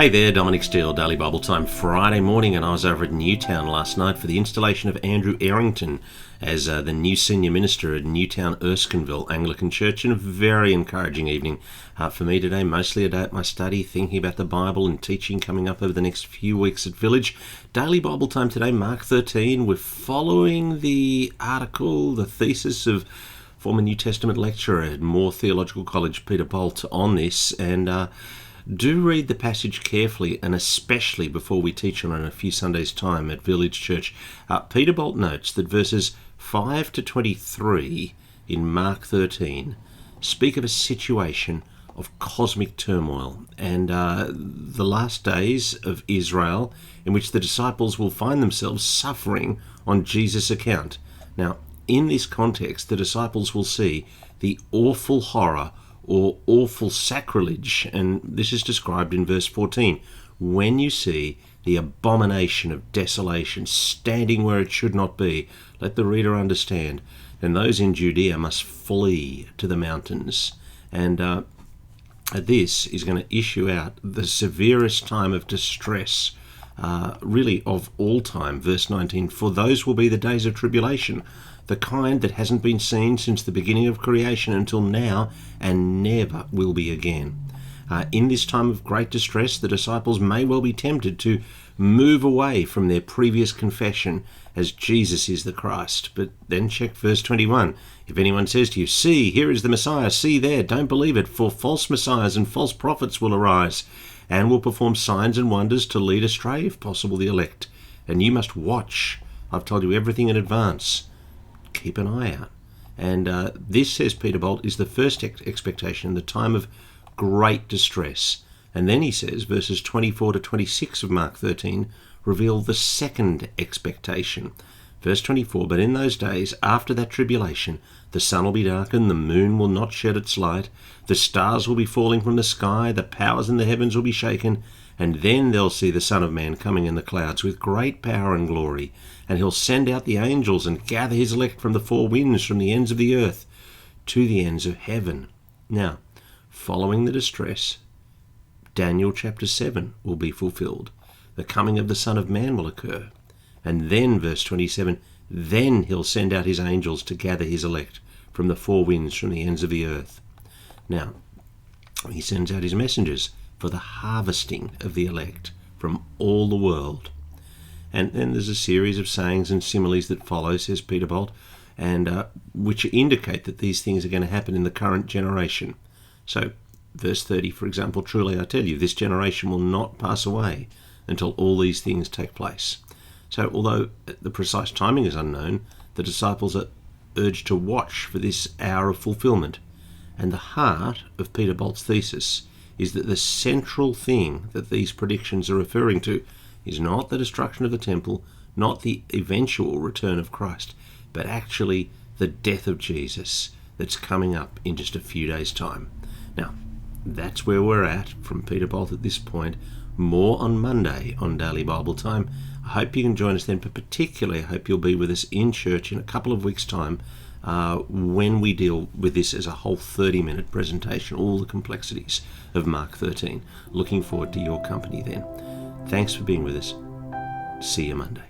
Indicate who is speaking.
Speaker 1: Hey there, Dominic Steele, Daily Bible Time, Friday morning, and I was over at Newtown last night for the installation of Andrew Errington as the new senior minister at Newtown Erskineville Anglican Church, and a very encouraging evening for me today, mostly a day at my study, thinking about the Bible and teaching coming up over the next few weeks at Village. Daily Bible Time today, Mark 13, we're following the article, the thesis of former New Testament lecturer at Moore Theological College, Peter Bolt, on this, and do read the passage carefully, and especially before we teach on it in a few Sundays' time at Village Church. Peter Bolt notes that verses 5 to 23 in Mark 13 speak of a situation of cosmic turmoil and the last days of Israel, in which the disciples will find themselves suffering on Jesus' account. Now, in this context, the disciples will see the awful horror or awful sacrilege, and this is described in verse 14. When you see the abomination of desolation standing where it should not be, let the reader understand, then those in Judea must flee to the mountains. And this is going to issue out the severest time of distress, really of all time. Verse 19, for those will be the days of tribulation, the kind that hasn't been seen since the beginning of creation until now, and never will be again. In this time of great distress, the disciples may well be tempted to move away from their previous confession as Jesus is the Christ. But then check verse 21. If anyone says to you, see, here is the Messiah, see there, don't believe it, for false messiahs and false prophets will arise, and will perform signs and wonders to lead astray, if possible, the elect. And you must watch. I've told you everything in advance. Keep an eye out. And this, says Peter Bolt, is the first expectation, the time of great distress. And then he says, verses 24 to 26 of Mark 13 reveal the second expectation. Verse 24, but in those days, after that tribulation, the sun will be darkened, the moon will not shed its light, the stars will be falling from the sky, the powers in the heavens will be shaken, and then they'll see the Son of Man coming in the clouds with great power and glory, and he'll send out the angels and gather his elect from the four winds, from the ends of the earth to the ends of heaven. Now, following the distress, Daniel chapter 7 will be fulfilled. The coming of the Son of Man will occur. And then, verse 27, then he'll send out his angels to gather his elect from the four winds, from the ends of the earth. Now, he sends out his messengers for the harvesting of the elect from all the world. And then there's a series of sayings and similes that follow, says Peter Bolt, and which indicate that these things are going to happen in the current generation. So, verse 30, for example, truly I tell you, this generation will not pass away until all these things take place. So, although the precise timing is unknown, the disciples are urged to watch for this hour of fulfillment. And the heart of Peter Bolt's thesis is that the central thing that these predictions are referring to is not the destruction of the temple, not the eventual return of Christ, but actually the death of Jesus that's coming up in just a few days' time. Now, that's where we're at from Peter Bolt at this point. More on Monday on Daily Bible Time. I hope you can join us then, but particularly I hope you'll be with us in church in a couple of weeks' time when we deal with this as a whole 30-minute presentation, all the complexities of Mark 13. Looking forward to your company then. Thanks for being with us. See you Monday.